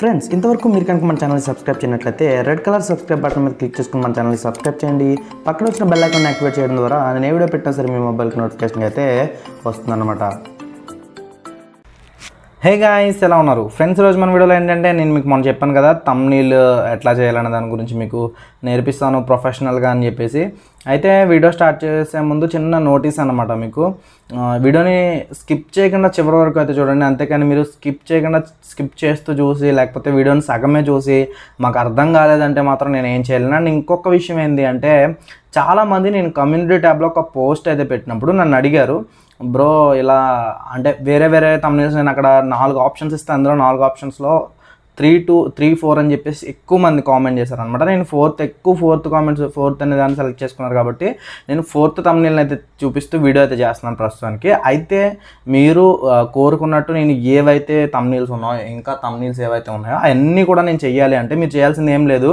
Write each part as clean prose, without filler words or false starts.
Friends, ఇంతవరకు మీరు కనుక మన ఛానల్ని సబ్స్క్రైబ్ చేయనట్లయితే రెడ్ కలర్ సబ్స్క్రైబ్ బటన్ మీద క్లిక్ చేసుకుని మన ఛానల్ని సబ్స్క్రైబ్ చేయండి. పక్కన వచ్చిన బెల్ ఐకాన్ యాక్టివేట్ చేయడం ద్వారా నేను ఏ వీడియో పెట్టినా సరే మీ మొబైల్కి నోటిఫికేషన్ అయితే వస్తుందన్నమాట. హే గాయ్స్, ఎలా ఉన్నారు ఫ్రెండ్స్? రోజు మన వీడియోలో ఏంటంటే నేను మీకు మొన్న చెప్పాను కదా, థంబ్నెయిల్ ఎట్లా చేయాలనే దాని గురించి మీకు నేర్పిస్తాను ప్రొఫెషనల్గా అని చెప్పేసి. అయితే వీడియో స్టార్ట్ చేసే ముందు చిన్న నోటీస్ అన్నమాట. మీకు వీడియోని స్కిప్ చేయకుండా చివరి వరకు అయితే చూడండి. అంతేకాని మీరు స్కిప్ చేస్తూ చూసి లేకపోతే వీడియోని సగమే చూసి మాకు అర్థం కాలేదంటే మాత్రం నేను ఏం చేయలేను. అండ్ ఇంకొక విషయం ఏంటి అంటే, చాలామంది నేను కమ్యూనిటీ ట్యాబ్లో ఒక పోస్ట్ అయితే పెట్టినప్పుడు నన్ను అడిగారు, బ్రో ఇలా అంటే వేరే థంబ్నెయిల్స్ నేను అక్కడ 4 ఆప్షన్స్ ఇస్తే అందులో 4 ఆప్షన్స్లో 3, 2, 3, 4 అని చెప్పేసి ఎక్కువ మంది కామెంట్ చేశారనమాట. నేను ఫోర్త్ అనే దాన్ని సెలెక్ట్ చేసుకున్నారు కాబట్టి నేను 4th థంబ్నెయిల్ని అయితే చూపిస్తూ వీడియో అయితే చేస్తున్నాను ప్రస్తుతానికి. అయితే మీరు కోరుకున్నట్టు నేను ఏవైతే థంబ్నెయిల్స్ ఉన్నాయో, ఇంకా థంబ్నెయిల్స్ ఏవైతే ఉన్నాయో అవన్నీ కూడా నేను చెయ్యాలి అంటే మీరు చేయాల్సింది ఏం లేదు,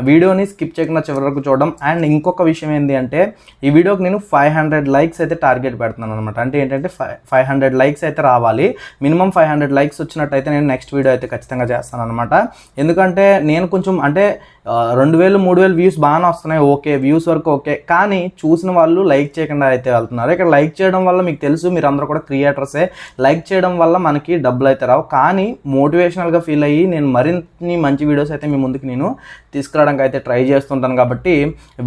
వీడియోని స్కిప్ చేయకుండా చివరి వరకు చూడడం. అండ్ ఇంకొక విషయం ఏంటి అంటే, ఈ వీడియోకి నేను 500 లైక్స్ అయితే టార్గెట్ పెడుతున్నాను అనమాట. అంటే ఏంటంటే 500 లైక్స్ అయితే రావాలి. మినిమం 500 లైక్స్ వచ్చినట్టయితే నేను నెక్స్ట్ వీడియో అయితే ఖచ్చితంగా చేస్తాను అనమాట. ఎందుకంటే నేను కొంచెం అంటే 2000, 3000 వ్యూస్ బాగానే వస్తున్నాయి, ఓకే, వ్యూస్ వరకు ఓకే, కానీ చూసిన వాళ్ళు లైక్ చేయకుండా అయితే వెళ్తున్నారు. ఇక్కడ లైక్ చేయడం వల్ల మీకు తెలుసు మీరు అందరూ కూడా క్రియేటర్సే, లైక్ చేయడం వల్ల మనకి డబ్బులు అయితే రావు. కానీ మోటివేషనల్గా ఫీల్ అయ్యి నేను మరిన్ని మంచి వీడియోస్ అయితే మీ ముందుకు నేను తీసుకురావడానికి అయితే ట్రై చేస్తుంటాను. కాబట్టి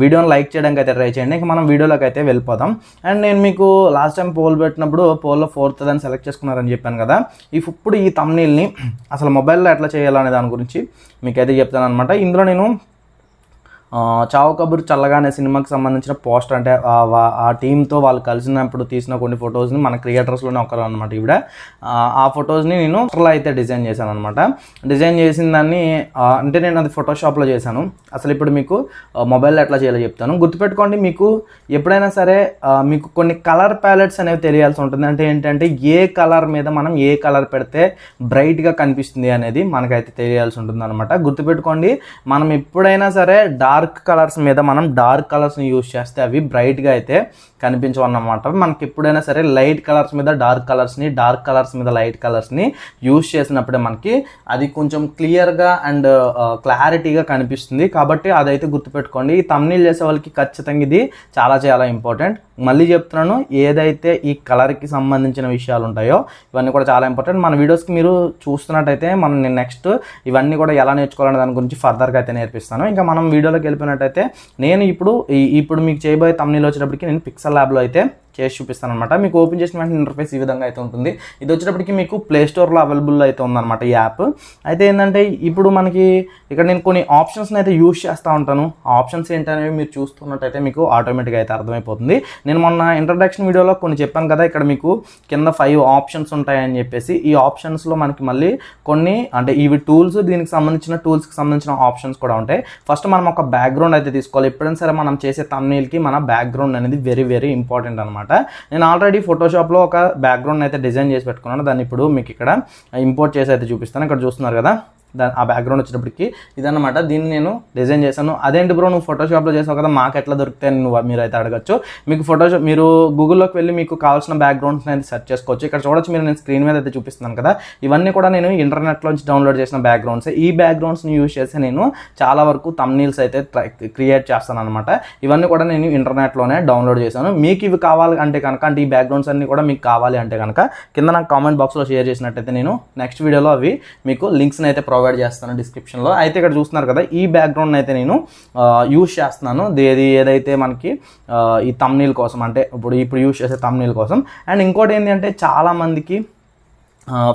వీడియోని లైక్ చేయడానికి అయితే ట్రై చేయండి. ఇంకా మనం వీడియోలోకి అయితే వెళ్ళిపోదాం. అండ్ నేను మీకు లాస్ట్ టైం పోల్ పెట్టినప్పుడు పోల్లో 4th దాన్ని సెలెక్ట్ చేసుకున్నారని చెప్పాను కదా. ఇప్పుడు ఈ థంబ్నెయిల్ని అసలు మొబైల్లో ఎట్లా చేయాలనే దాని గురించి మీకైతే చెప్తాను అనమాట. ఇందులో నేను చావు కబుర్ చల్లగా అనే సినిమాకి సంబంధించిన పోస్టర్, అంటే ఆ టీంతో వాళ్ళు కలిసినప్పుడు తీసిన కొన్ని ఫొటోస్ని, మన క్రియేటర్స్లోనే ఒకరు అనమాట ఈవిడ, ఆ ఫొటోస్ని నేను అట్లా అయితే డిజైన్ చేశాను అనమాట. డిజైన్ చేసిన దాన్ని అంటే నేను అది ఫోటోషాప్లో చేశాను. అసలు ఇప్పుడు మీకు మొబైల్లో ఎట్లా చేయాలో చెప్తాను. గుర్తుపెట్టుకోండి, మీకు ఎప్పుడైనా సరే మీకు కొన్ని కలర్ ప్యాలెట్స్ అనేవి తెలియాల్సి ఉంటుంది. అంటే ఏంటంటే ఏ కలర్ మీద మనం ఏ కలర్ పెడితే బ్రైట్గా కనిపిస్తుంది అనేది మనకైతే తెలియాల్సి ఉంటుంది అనమాట. గుర్తుపెట్టుకోండి, మనం ఎప్పుడైనా సరే డార్క్ కలర్స్ మీద మనం డార్క్ కలర్స్ని యూజ్ చేస్తే అవి బ్రైట్గా అయితే కనిపించవన్నమాట. మనకి ఎప్పుడైనా సరే లైట్ కలర్స్ మీద డార్క్ కలర్స్ని, డార్క్ కలర్స్ మీద లైట్ కలర్స్ని యూజ్ చేసినప్పుడే మనకి అది కొంచెం క్లియర్గా అండ్ క్లారిటీగా కనిపిస్తుంది. కాబట్టి అదైతే గుర్తుపెట్టుకోండి. ఈ థంబ్నెయిల్ చేసే వాళ్ళకి ఖచ్చితంగా ఇది చాలా ఇంపార్టెంట్. మళ్ళీ చెప్తున్నాను, ఏదైతే ఈ కలర్కి సంబంధించిన విషయాలు ఉంటాయో ఇవన్నీ కూడా చాలా ఇంపార్టెంట్. మన వీడియోస్కి మీరు చూస్తున్నట్టయితే నేను నెక్స్ట్ ఇవన్నీ కూడా ఎలా నేర్చుకోవాలనే దాని గురించి ఫర్దర్గా అయితే నేర్పిస్తాను. ఇంకా మనం వీడియోలోకి వెళ్ళిపోయినట్టయితే నేను ఇప్పుడు మీకు చేయబోయే థంబ్నెయిల్ వచ్చేటప్పటికి నేను పిక్సెల్ ల్యాబ్లో అయితే చేసి చూపిస్తాను అనమాట. మీకు ఓపెన్ చేసిన వెంటనే ఇంటర్ఫేస్ ఈ విధంగా అయితే ఉంటుంది. ఇది వచ్చేటప్పటికి మీకు ప్లే స్టోర్లో అవైలబుల్ అయితే ఉందన్నమాట ఈ యాప్. అయితే ఏంటంటే ఇప్పుడు మనకి ఇక్కడ నేను కొన్ని ఆప్షన్స్ని అయితే యూజ్ చేస్తూ ఉంటాను. ఆ ఆప్షన్స్ ఏంటనేవి మీరు చూస్తున్నట్టయితే మీకు ఆటోమేటిక్గా అయితే అర్థమైపోతుంది. నేను మొన్న ఇంట్రడక్షన్ వీడియోలో కొన్ని చెప్పాను కదా, ఇక్కడ మీకు కింద 5 ఆప్షన్స్ ఉంటాయని చెప్పేసి. ఈ ఆప్షన్స్లో మనకి మళ్ళీ కొన్ని అంటే ఇవి టూల్స్, దీనికి సంబంధించిన టూల్స్కి సంబంధించిన ఆప్షన్స్ కూడా ఉంటాయి. ఫస్ట్ మనం ఒక బ్యాక్గ్రౌండ్ అయితే తీసుకోవాలి. ఎప్పుడైనా సరే మనం చేసే థంబ్నెయిల్కి మన బ్యాక్గ్రౌండ్ అనేది వెరీ ఇంపార్టెంట్ అనమాట. నేను ఆల్రెడీ ఫోటోషాప్లో ఒక బ్యాక్గ్రౌండ్ అయితే డిజైన్ చేసి పెట్టుకున్నాను. దాన్ని ఇప్పుడు మీకు ఇక్కడ ఇంపోర్ట్ చేసి అయితే చూపిస్తాను. ఇక్కడ చూస్తున్నారు కదా, ఆ బ్యాక్గ్రౌండ్ వచ్చేటప్పటికి ఇదన్నమాట. దీన్ని నేను డిజైన్ చేశాను. అదేంటి బ్రో నువ్వు ఫోటోషాప్లో చేసావు కదా, మాకు ఎట్లా దొరుకుతాయని మీరు అయితే అడగచ్చు. మీకు మీరు గూగుల్లోకి వెళ్ళి మీకు కావాల్సిన బ్యాక్గ్రౌండ్స్ని అయితే సెర్చ్ చేసుకోవచ్చు. ఇక్కడ చూడొచ్చు, మీరు నేను స్క్రీన్ మీద అయితే చూపిస్తున్నాను కదా, ఇవన్నీ కూడా నేను ఇంటర్నెట్లోంచి డౌన్లోడ్ చేసిన బ్యాక్గ్రౌండ్స్. ఈ బ్యాక్గ్రౌండ్స్ని యూజ్ చేసి నేను చాలా వరకు థంబ్నెయిల్స్ అయితే క్రియేట్ చేస్తాను అనమాట. ఇవన్నీ కూడా నేను ఇంటర్నెట్లోనే డౌన్లోడ్ చేశాను. మీకు ఇవి కావాలి అంటే కనుక, అంటే ఈ బ్యాక్గ్రౌండ్స్ అన్ని కూడా మీకు కావాలి అంటే కనుక కింద నాకు కామెంట్ బాక్స్లో షేర్ చేసినట్టయితే నేను నెక్స్ట్ వీడియోలో అవి మీకు లింక్స్ని అయితే ప్రొవైడ్ చేస్తాను డిస్క్రిప్షన్లో. అయితే ఇక్కడ చూస్తున్నారు కదా, ఈ బ్యాక్గ్రౌండ్ అయితే నేను యూజ్ చేస్తున్నాను. ఏదైతే మనకి ఈ థంబ్నెయిల్ కోసం, అంటే ఇప్పుడు యూజ్ చేసే థంబ్నెయిల్ కోసం. అండ్ ఇంకోటి ఏంటి అంటే, చాలామందికి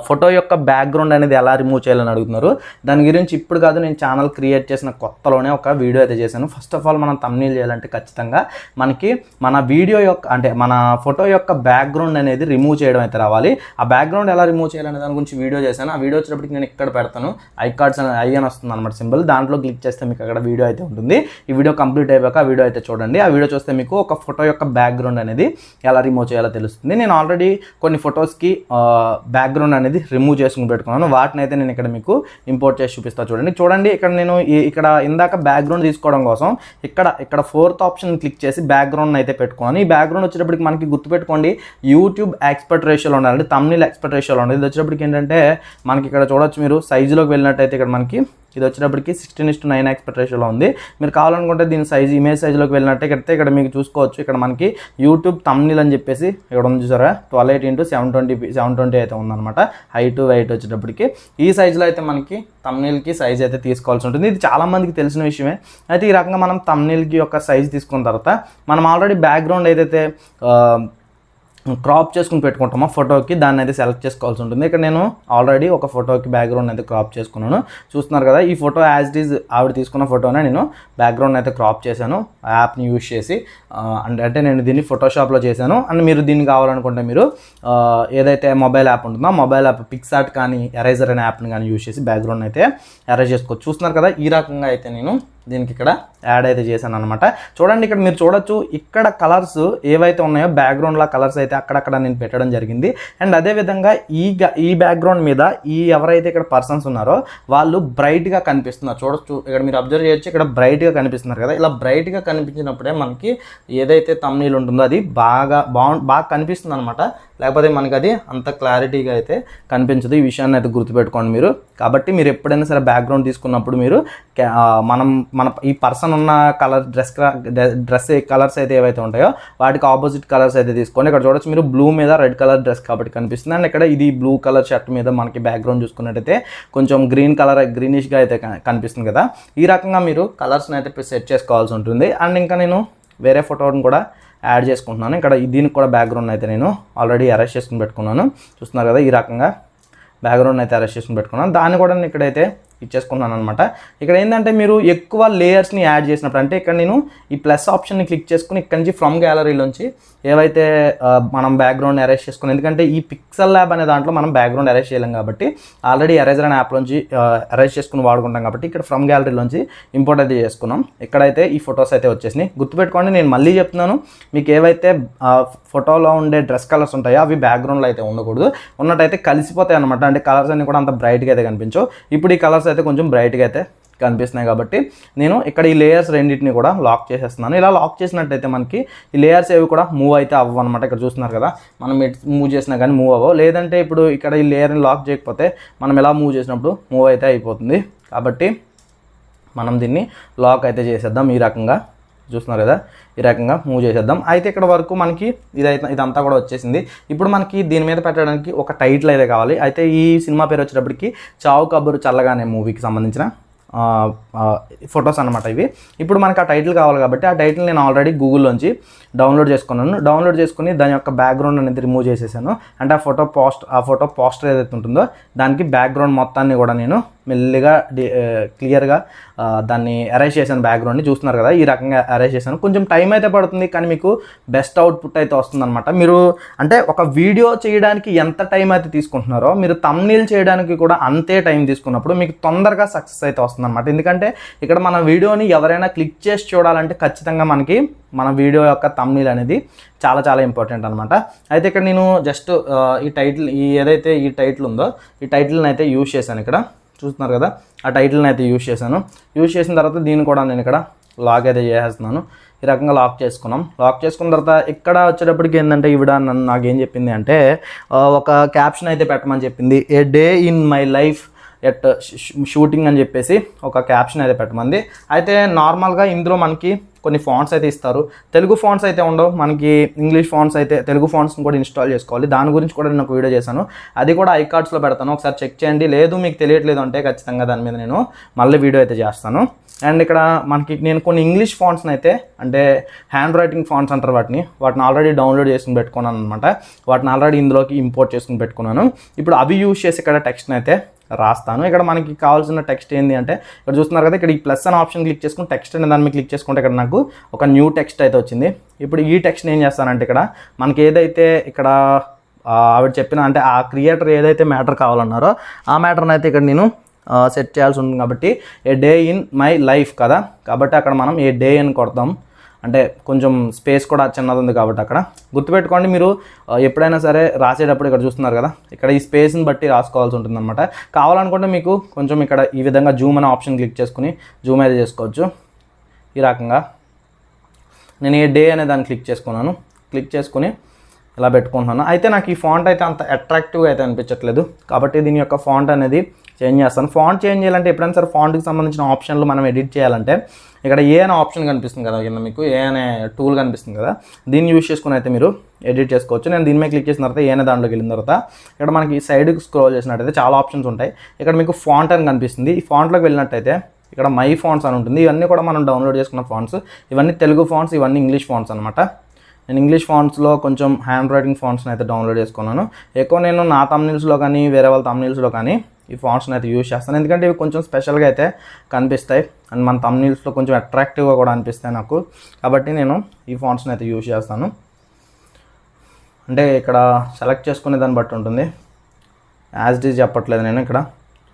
ఫోటో యొక్క బ్యాక్గ్రౌండ్ అనేది ఎలా రిమూవ్ చేయాలని అడుగుతున్నారు. దాని గురించి ఇప్పుడు కాదు, నేను ఛానల్ క్రియేట్ చేసిన కొత్తలోనే ఒక వీడియో అయితే చేశాను. ఫస్ట్ ఆఫ్ ఆల్ మనం థంబ్నెయిల్ చేయాలంటే ఖచ్చితంగా మనకి మన వీడియో యొక్క అంటే మన ఫోటో యొక్క బ్యాక్గ్రౌండ్ అనేది రిమూవ్ చేయడం అయితే రావాలి. ఆ బ్యాక్గ్రౌండ్ ఎలా రిమూవ్ చేయాలనే దాని గురించి వీడియో చేశాను. ఆ వీడియో వచ్చేటప్పటికి నేను ఇక్కడ పెడతాను, ఐకార్డ్స్ ఐ అని వస్తుంది అనమాట సింబల్. దాంట్లో క్లిక్ చేస్తే మీకు అక్కడ వీడియో అయితే ఉంటుంది. ఈ వీడియో కంప్లీట్ అయిపోయాక ఆ వీడియో అయితే చూడండి. ఆ వీడియో చూస్తే మీకు ఒక ఫోటో యొక్క బ్యాక్గ్రౌండ్ అనేది ఎలా రిమూవ్ చేయాలో తెలుస్తుంది. నేను ఆల్రెడీ కొన్ని ఫొటోస్కి బ్యాక్గ్రౌండ్ బ్యాక్గ్రౌండ్ అనేది రిమూవ్ చేసుకుని పెట్టుకున్నాను. వాటిని అయితే నేను ఇక్కడ మీకు ఇంపోర్ట్ చేసి చూపిస్తాను. చూడండి ఇక్కడ నేను ఇక్కడ ఇందాక బ్యాక్గ్రౌండ్ తీసుకోవడం కోసం ఇక్కడ ఫోర్త్ ఆప్షన్ క్లిక్ చేసి బ్యాక్గ్రౌండ్ అయితే పెట్టుకున్నాను. ఈ బ్యాక్గ్రౌండ్ వచ్చేటప్పటికి మనకి గుర్తుపెట్టుకోండి యూట్యూబ్ ఎక్స్పర్ట్ రేషియోలో ఉండాలి, థంబ్నెయిల్ ఎక్స్పర్ట్ రేషియోలో ఉండాలి. ఇది వచ్చేటప్పటికి ఏంటంటే మనకి ఇక్కడ చూడొచ్చు మీరు సైజులోకి వెళ్ళినట్టయితే ఇక్కడ మనకి ఇది వచ్చేటప్పటికి 16:9 ఎక్స్పర్ట్ రేషియోలో ఉంది. మీరు కావాలనుకుంటే దీని సైజు ఇమేజ్ సైజులోకి వెళ్ళినట్టయితే ఇక్కడ మీకు చూసుకోవచ్చు. ఇక్కడ మనకి యూట్యూబ్ థంబ్నెయిల్ అని చెప్పేసి ఇక్కడ ఉంది చూసారా, 1280x720 అయితే ఉందన్నమాట. హైట్ వెయిట్ వచ్చేటప్పటికి ఈ సైజులో అయితే మనకి థంబ్నెయిల్కి సైజ్ అయితే తీసుకోవాల్సి ఉంటుంది. ఇది చాలామందికి తెలిసిన విషయమే. అయితే ఈ రకంగా మనం థంబ్నెయిల్కి యొక్క సైజ్ తీసుకున్న తర్వాత మనం ఆల్రెడీ బ్యాక్గ్రౌండ్ ఏదైతే క్రాప్ చేసుకుని పెట్టుకుంటామో ఫోటోకి, దాన్ని అయితే సెలెక్ట్ చేసుకోవాల్సి ఉంటుంది. ఇక్కడ నేను ఆల్రెడీ ఒక ఫోటోకి బ్యాక్గ్రౌండ్ అయితే క్రాప్ చేసుకున్నాను. చూస్తున్నారు కదా, ఈ ఫోటో యాజ్ ఇట్ ఈజ్ ఆవిడ తీసుకున్న ఫోటోనే నేను బ్యాక్గ్రౌండ్ అయితే క్రాప్ చేశాను యాప్ని యూజ్ చేసి. అంటే నేను దీన్ని ఫోటోషాప్లో చేశాను. అండ్ మీరు దీన్ని కావాలనుకుంటే మీరు ఏదైతే మొబైల్ యాప్ ఉంటుందో మొబైల్ యాప్ పిక్సార్ట్ కానీ ఎరేజర్ అనే యాప్ని కానీ యూజ్ చేసి బ్యాక్గ్రౌండ్ అయితే ఎరేజ్ చేసుకోవచ్చు. చూస్తున్నారు కదా, ఈ రకంగా అయితే నేను దీనికి ఇక్కడ యాడ్ అయితే చేశాను అనమాట. చూడండి ఇక్కడ మీరు చూడొచ్చు, ఇక్కడ కలర్స్ ఏవైతే ఉన్నాయో బ్యాక్గ్రౌండ్లో కలర్స్ అయితే అక్కడక్కడ నేను పెట్టడం జరిగింది. అండ్ అదేవిధంగా ఈ బ్యాక్గ్రౌండ్ మీద ఎవరైతే ఇక్కడ పర్సన్స్ ఉన్నారో వాళ్ళు బ్రైట్గా కనిపిస్తున్నారు. చూడొచ్చు ఇక్కడ మీరు అబ్జర్వ్ చేయొచ్చు, ఇక్కడ బ్రైట్గా కనిపిస్తున్నారు కదా. ఇలా బ్రైట్గా కనిపించినప్పుడే మనకి ఏదైతే థంబ్నెయిల్ ఉంటుందో అది బాగా కనిపిస్తుంది అనమాట. లేకపోతే మనకి అది అంత క్లారిటీగా అయితే కనిపించదు. ఈ విషయాన్ని అయితే గుర్తుపెట్టుకోండి మీరు. కాబట్టి మీరు ఎప్పుడైనా సరే బ్యాక్గ్రౌండ్ తీసుకున్నప్పుడు మీరు మన ఈ పర్సన్ ఉన్న కలర్ డ్రెస్ కలర్స్ అయితే ఏవైతే ఉంటాయో వాటికి ఆపోజిట్ కలర్స్ అయితే తీసుకోండి. ఇక్కడ చూడొచ్చు మీరు బ్లూ మీద రెడ్ కలర్ డ్రెస్ కాబట్టి కనిపిస్తుంది. అండ్ ఇక్కడ ఇది బ్లూ కలర్ షర్ట్ మీద మనకి బ్యాక్గ్రౌండ్ చూసుకున్నట్టయితే కొంచెం గ్రీనిష్గా అయితే కనిపిస్తుంది కదా. ఈ రకంగా మీరు కలర్స్ని అయితే సెట్ చేసుకోవాల్సి ఉంటుంది. అండ్ ఇంకా నేను వేరే ఫోటోని కూడా యాడ్ చేసుకుంటున్నాను. ఇక్కడ దీనికి కూడా బ్యాక్గ్రౌండ్ అయితే నేను ఆల్రెడీ అరెస్ట్ చేసుకుని పెట్టుకున్నాను. చూస్తున్నారు కదా, ఈ రకంగా బ్యాక్గ్రౌండ్ అయితే అరెస్ట్ చేసుకుని పెట్టుకున్నాను. దాన్ని కూడా నేను ఇక్కడైతే ఇచ్చేసుకున్నాను అనమాట. ఇక్కడ ఏంటంటే మీరు ఎక్కువ లేయర్స్ని యాడ్ చేసినప్పుడు, అంటే ఇక్కడ నేను ఈ ప్లస్ ఆప్షన్ని క్లిక్ చేసుకుని ఇక్కడ నుంచి ఫ్రమ్ గ్యాలరీలోంచి ఏవైతే మనం బ్యాక్గ్రౌండ్ అరేంజ్ చేసుకుని, ఎందుకంటే ఈ పిక్సెల్ ల్యాబ్ అనే దాంట్లో మనం బ్యాక్గ్రౌండ్ అరేంజ్ చేయలేం కాబట్టి ఆల్రెడీ ఎరేజర్ అనే యాప్లోంచి అరేంజ్ చేసుకుని వాడుకుంటాం కాబట్టి ఇక్కడ ఫ్రమ్ గ్యాలరీలోంచి ఇంపోర్ట్ అయితే చేసుకున్నాం. ఇక్కడైతే ఈ ఫొటోస్ అయితే వచ్చేసినాయి. గుర్తుపెట్టుకోండి, నేను మళ్ళీ చెప్తున్నాను, మీకు ఏవైతే ఫోటోలో ఉండే డ్రెస్ కలర్స్ ఉంటాయో అవి బ్యాక్గ్రౌండ్లో అయితే ఉండకూడదు. ఉన్నట్టయితే కలిసిపోతాయి అనమాట. అంటే కలర్స్ అన్ని కూడా అంత బ్రైట్గా అయితే కనిపించవు. ఇప్పుడు ఈ కలర్స్ అయితే కొంచెం బ్రైట్గా అయితే కనిపిస్తున్నాయి కాబట్టి నేను ఇక్కడ ఈ లేయర్స్ రెండింటిని కూడా లాక్ చేసేస్తున్నాను. ఇలా లాక్ చేసినట్టయితే మనకి ఈ లేయర్స్ ఏవి కూడా మూవ్ అయితే అవ్వవు అనమాట. ఇక్కడ చూస్తున్నారు కదా, మనం మూవ్ చేసినా కానీ మూవ్ అవ్వవు. లేదంటే ఇప్పుడు ఇక్కడ ఈ లేయర్ని లాక్ చేయకపోతే మనం ఎలా మూవ్ చేసినప్పుడు మూవ్ అయితే అయిపోతుంది. కాబట్టి మనం దీన్ని లాక్ అయితే చేసేద్దాం. ఈ రకంగా చూస్తున్నారు కదా, ఈ రకంగా మూవ్ చేసేద్దాం. అయితే ఇక్కడ వరకు మనకి ఇదంతా కూడా వచ్చేసింది. ఇప్పుడు మనకి దీని మీద పెట్టడానికి ఒక టైటిల్ అయితే కావాలి. అయితే ఈ సినిమా పేరు వచ్చేటప్పటికి చావు కబురు చల్లగానే మూవీకి సంబంధించిన ఫొటోస్ అనమాట ఇవి. ఇప్పుడు మనకు ఆ టైటిల్ కావాలి కాబట్టి ఆ టైటిల్ నేను ఆల్రెడీ గూగుల్లోంచి డౌన్లోడ్ చేసుకున్నాను. డౌన్లోడ్ చేసుకుని దాని యొక్క బ్యాక్గ్రౌండ్ అనేది రిమూవ్ చేసేసాను. అంటే ఆ ఫోటో పోస్టర్ ఏదైతే ఉంటుందో దానికి బ్యాక్గ్రౌండ్ మొత్తాన్ని కూడా నేను మెల్లిగా క్లియర్గా దాన్ని అరేంజ్ చేశాను. బ్యాక్గ్రౌండ్ని చూస్తున్నారు కదా, ఈ రకంగా అరేంజ్ చేశాను. కొంచెం టైం అయితే పడుతుంది కానీ మీకు బెస్ట్ అవుట్పుట్ అయితే వస్తుంది అనమాట. మీరు అంటే ఒక వీడియో చేయడానికి ఎంత టైం అయితే తీసుకుంటున్నారో మీరు థంబ్నెయిల్ చేయడానికి కూడా అంతే టైం తీసుకున్నప్పుడు మీకు తొందరగా సక్సెస్ అయితే వస్తుంది అనమాట. ఎందుకంటే ఇక్కడ మన వీడియోని ఎవరైనా క్లిక్ చేసి చూడాలంటే ఖచ్చితంగా మనకి మన వీడియో యొక్క థంబ్నెయిల్ అనేది చాలా చాలా ఇంపార్టెంట్ అనమాట. అయితే ఇక్కడ నేను జస్ట్ ఈ టైటిల్ ఏదైతే ఈ టైటిల్ ఉందో ఈ టైటిల్ని అయితే యూజ్ చేశాను. ఇక్కడ చూస్తున్నారు కదా, ఆ టైటిల్ని అయితే యూజ్ చేశాను. యూజ్ చేసిన తర్వాత దీన్ని కూడా నేను ఇక్కడ లాక్ అయితే చేసేస్తున్నాను. ఈ రకంగా లాక్ చేసుకున్నాం. లాక్ చేసుకున్న తర్వాత ఇక్కడ వచ్చేటప్పటికి ఏంటంటే ఈవిడ నాకు ఏం చెప్పింది అంటే ఒక క్యాప్షన్ అయితే పెట్టమని చెప్పింది. A day in my life at shooting అని చెప్పేసి ఒక క్యాప్షన్ అయితే పెట్టమంది. అయితే నార్మల్గా ఇందులో మనకి కొన్ని ఫాంట్స్ అయితే ఇస్తారు. తెలుగు ఫాంట్స్ అయితే ఉండవు మనకి, ఇంగ్లీష్ ఫాంట్స్ అయితే తెలుగు ఫాంట్స్ని కూడా ఇన్స్టాల్ చేసుకోవాలి. దాని గురించి కూడా నేను ఒక వీడియో చేశాను, అది కూడా ఐకార్డ్స్లో పెడతాను, ఒకసారి చెక్ చేయండి. లేదు మీకు తెలియట్లేదు అంటే ఖచ్చితంగా దాని మీద నేను మళ్ళీ వీడియో అయితే చేస్తాను. అండ్ ఇక్కడ మనకి నేను కొన్ని ఇంగ్లీష్ ఫాంట్స్ని అయితే అంటే హ్యాండ్ రైటింగ్ ఫాంట్స్ అంటారు వాటిని ఆల్రెడీ డౌన్లోడ్ చేసుకుని పెట్టుకున్నాను అనమాట. వాటిని ఆల్రెడీ ఇందులోకి ఇంపోర్ట్ చేసుకుని పెట్టుకున్నాను. ఇప్పుడు అవి యూజ్ చేసి ఇక్కడ టెక్స్ట్ని అయితే రాస్తాను. ఇక్కడ మనకి కావాల్సిన టెక్స్ట్ ఏంటి అంటే ఇక్కడ చూస్తున్నారు కదా, ఇక్కడ ఈ ప్లస్ అనే ఆప్షన్ క్లిక్ చేసుకుని టెక్స్ట్ అనే దాన్ని క్లిక్ చేసుకుంటే ఇక్కడ నాకు ఒక న్యూ టెక్స్ట్ అయితే వచ్చింది. ఇప్పుడు ఈ టెక్స్ట్ని ఏం చేస్తానంటే ఇక్కడ మనకి ఏదైతే ఇక్కడ ఆవిడ చెప్పిన అంటే ఆ క్రియేటర్ ఏదైతే మ్యాటర్ కావాలన్నారో ఆ మ్యాటర్ని అయితే ఇక్కడ నేను సెట్ చేయాల్సి ఉంటుంది. కాబట్టి ఏ డే ఇన్ మై లైఫ్ కదా, కాబట్టి అక్కడ మనం ఏ డే అని కొడతాం. అంటే కొంచెం స్పేస్ కూడా చిన్నది ఉంది కాబట్టి అక్కడ గుర్తుపెట్టుకోండి. మీరు ఎప్పుడైనా సరే రాసేటప్పుడు ఇక్కడ చూస్తున్నారు కదా, ఇక్కడ ఈ స్పేస్ని బట్టి రాసుకోవాల్సి ఉంటుంది అనమాట. కావాలనుకుంటే మీకు కొంచెం ఇక్కడ ఈ విధంగా జూమ్ అనే ఆప్షన్ క్లిక్ చేసుకుని జూమ్ అయితే చేసుకోవచ్చు. ఈ రకంగా నేను ఏ డే అనే దాన్ని క్లిక్ చేసుకున్నాను. క్లిక్ చేసుకుని ఇలా పెట్టుకుంటున్నాను. అయితే నాకు ఈ ఫాంట్ అయితే అంత అట్రాక్టివ్గా అయితే అనిపించట్లేదు కాబట్టి దీని యొక్క ఫాంట్ అనేది చేంజ్ చేస్తాను. ఫాంట్ చేంజ్ చేయాలంటే ఎప్పుడైనా సరే ఫాంట్కి సంబంధించిన ఆప్షన్లు మనం ఎడిట్ చేయాలంటే ఇక్కడ ఏ అనే ఆప్షన్ కనిపిస్తుంది కదా, కింద మీకు ఏ అనే టూల్ కనిపిస్తుంది కదా, దీన్ని యూజ్ చేసుకుని అయితే మీరు ఎడిట్ చేసుకోవచ్చు. నేను దీని మీద క్లిక్ చేసిన తర్వాత ఏ అనే దాంట్లోకి వెళ్ళిన తర్వాత ఇక్కడ మనకి సైడ్కి స్క్రోల్ చేసినట్టయితే చాలా ఆప్షన్స్ ఉంటాయి. ఇక్కడ మీకు ఫాంట్ అని కనిపిస్తుంది. ఈ ఫాంట్లోకి వెళ్ళినట్టయితే ఇక్కడ మై ఫాంట్స్ అని ఉంటుంది. ఇవన్నీ కూడా మనం డౌన్లోడ్ చేసుకున్న ఫాంట్స్, ఇవన్నీ తెలుగు ఫాంట్స్, ఇవన్నీ ఇంగ్లీష్ ఫాంట్స్ అనమాట. నేను ఇంగ్లీష్ ఫాంట్స్లో కొంచెం హ్యాండ్ రైటింగ్ ఫాంట్స్ని అయితే డౌన్లోడ్ చేసుకున్నాను. ఎక్కువ నేను నా తమ్నీల్స్లో కానీ వేరే వాళ్ళ తమ్నీల్స్లో కానీ ఈ ఫాంట్స్ని అయితే యూజ్ చేస్తాను, ఎందుకంటే ఇవి కొంచెం స్పెషల్గా అయితే కనిపిస్తాయి అండ్ మన తమ్నీల్స్లో కొంచెం అట్రాక్టివ్గా కూడా అనిపిస్తాయి నాకు. కాబట్టి నేను ఈ ఫాంట్స్ని అయితే యూజ్ చేస్తాను. అంటే ఇక్కడ సెలెక్ట్ చేసుకునే దాన్ని బట్టి ఉంటుంది. యాజ్ ఇట్ ఈజ్ చెప్పట్లేదు, నేను ఇక్కడ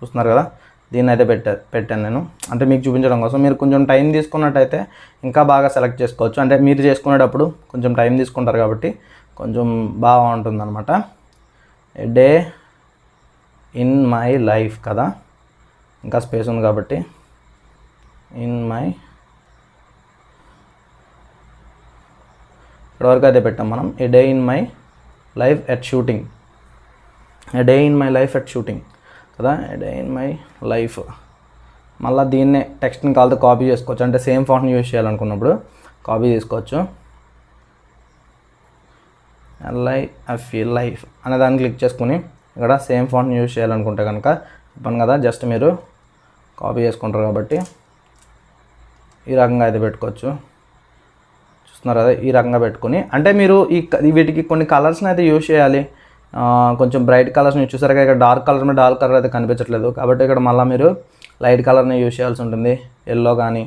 చూస్తున్నారు కదా, దీన్ని అయితే పెట్టాను నేను, అంటే మీకు చూపించడం కోసం. మీరు కొంచెం టైం తీసుకున్నట్టయితే ఇంకా బాగా సెలెక్ట్ చేసుకోవచ్చు. అంటే మీరు చేసుకునేటప్పుడు కొంచెం టైం తీసుకుంటారు కాబట్టి కొంచెం బాగుంటుంది అనమాట. ఏ డే ఇన్ మై లైఫ్ కదా, ఇంకా స్పేస్ ఉంది కాబట్టి ఇన్ మై, ఇప్పటివరకు అయితే పెట్టాం మనం. A day in my life at shooting, a day in my life at shooting కదా, a day in my life. మళ్ళీ దీన్నే టెక్స్ట్ని కాల్తో కాపీ చేసుకోవచ్చు. అంటే సేమ్ ఫాంట్ని యూజ్ చేయాలనుకున్నప్పుడు కాపీ చేసుకోవచ్చు. లైఫ్ అనే దాన్ని క్లిక్ చేసుకుని ఇక్కడ సేమ్ ఫాంట్ని యూజ్ చేయాలనుకుంటే కనుక చెప్పాను కదా, జస్ట్ మీరు కాపీ చేసుకుంటారు కాబట్టి ఈ రకంగా అయితే పెట్టుకోవచ్చు. చూస్తున్నారు కదా, ఈ రకంగా పెట్టుకుని, అంటే మీరు వీటికి కొన్ని కలర్స్ని అయితే యూజ్ చేయాలి. కొంచెం బ్రైట్ కలర్స్ని చూసారు కదా, ఇక్కడ డార్క్ కలర్ అయితే కనిపించట్లేదు కాబట్టి ఇక్కడ మళ్ళీ మీరు లైట్ కలర్ని యూజ్ చేయాల్సి ఉంటుంది, ఎల్లో కానీ.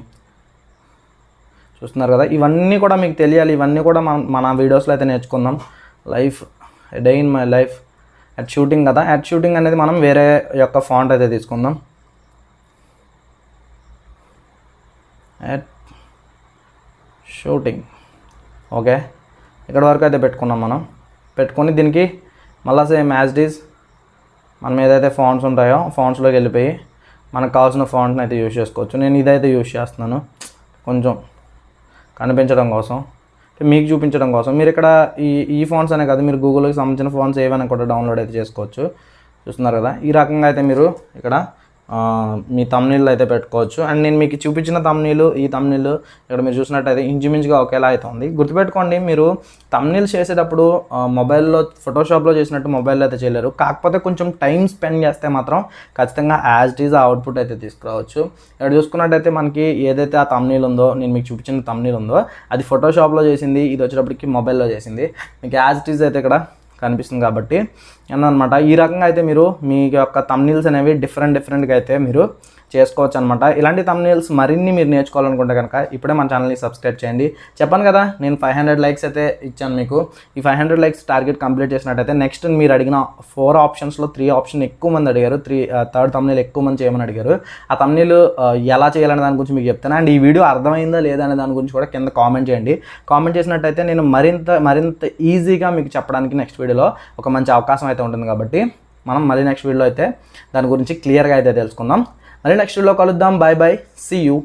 చూస్తున్నారు కదా, ఇవన్నీ కూడా మీకు తెలియాలి. ఇవన్నీ కూడా మన వీడియోస్లో అయితే నేర్చుకుందాం. Life, day in my life at shooting కదా, అట్ షూటింగ్ అనేది మనం వేరే యొక్క ఫాంట్ అయితే తీసుకుందాం. At shooting, okay. ఇక్కడ వరకు అయితే పెట్టుకున్నాం మనం. పెట్టుకొని దీనికి మళ్ళీ సేమ్ యాజ్ ఇట్ ఈజ్ మనం ఏదైతే ఫాంట్స్ ఉంటాయో ఫాంట్స్లోకి వెళ్ళిపోయి మనకు కావాల్సిన ఫాంట్ని అయితే యూజ్ చేసుకోవచ్చు. నేను ఇదైతే యూజ్ చేస్తున్నాను కొంచెం కనిపించడం కోసం, మీకు చూపించడం కోసం. మీరు ఇక్కడ ఈ ఫాంట్స్ అనే కాదు, మీరు గూగుల్కి సంబంధించిన ఫాంట్స్ ఏవైనా కూడా డౌన్లోడ్ అయితే చేసుకోవచ్చు. చూస్తున్నారు కదా, ఈ రకంగా అయితే మీరు ఇక్కడ మీ తమ్నీళ్ళు అయితే పెట్టుకోవచ్చు. అండ్ నేను మీకు చూపించిన తమ్నీళ్ళు, ఈ తమ్నీళ్ళు ఇక్కడ మీరు చూసినట్టయితే ఇంచుమించుగా ఒకేలా అయితే ఉంది. గుర్తుపెట్టుకోండి, మీరు తమ్నీల్స్ చేసేటప్పుడు మొబైల్లో ఫోటోషాప్లో చేసినట్టు మొబైల్లో అయితే చేయలేరు. కాకపోతే కొంచెం టైం స్పెండ్ చేస్తే మాత్రం ఖచ్చితంగా యాజ్ ఇట్ ఈజ్ అవుట్పుట్ అయితే తీసుకురావచ్చు. ఇక్కడ చూసుకున్నట్టయితే మనకి ఏదైతే ఆ తమ్నీల్ ఉందో, నేను మీకు చూపించిన తమ్నీల్ ఉందో అది ఫోటోషాప్లో చేసింది, ఇది వచ్చేటప్పటికి మొబైల్లో చేసింది. మీకు యాజ్ ఇట్ ఈజ్ అయితే ఇక్కడ కనిపిస్తుంది కాబట్టి అన్నమాట. ఈ రకంగా అయితే మీరు మీ యొక్క తమ్నీల్స్ అనేవి డిఫరెంట్గా అయితే మీరు చేసుకోవచ్చు అనమాట. ఇలాంటి తమ్నీల్స్ మరిన్ని మీరు నేర్చుకోవాలనుకుంటే కనుక ఇప్పుడే మన ఛానల్ని సబ్స్క్రైబ్ చేయండి. చెప్పాను కదా, నేను 500 లైక్స్ అయితే ఇచ్చాను మీకు. ఈ 500 లైక్స్ టార్గెట్ కంప్లీట్ చేసినట్టయితే నెక్స్ట్ మీరు అడిగిన 4 ఆప్షన్స్లో 3 ఆప్షన్ ఎక్కువ మంది అడిగారు, థర్డ్ తమ్నీల్ ఎక్కువ మంది చేయమని అడిగారు. ఆ తమ్నీల్ ఎలా చేయాలనే దాని గురించి మీకు చెప్తాను. అండ్ ఈ వీడియో అర్థమైందా లేదా అనే దాని గురించి కూడా కింద కామెంట్ చేయండి. కామెంట్ చేసినట్టయితే నేను మరింత ఈజీగా మీకు చెప్పడానికి నెక్స్ట్ వీడియోలో ఒక మంచి అవకాశం అయితే ఉంటుంది. కాబట్టి మనం మళ్ళీ నెక్స్ట్ వీడియోలో అయితే దాని గురించి క్లియర్గా అయితే తెలుసుకుందాం. మళ్ళీ నెక్స్ట్ వీడియోలో కలుద్దాం. Bye bye, see you.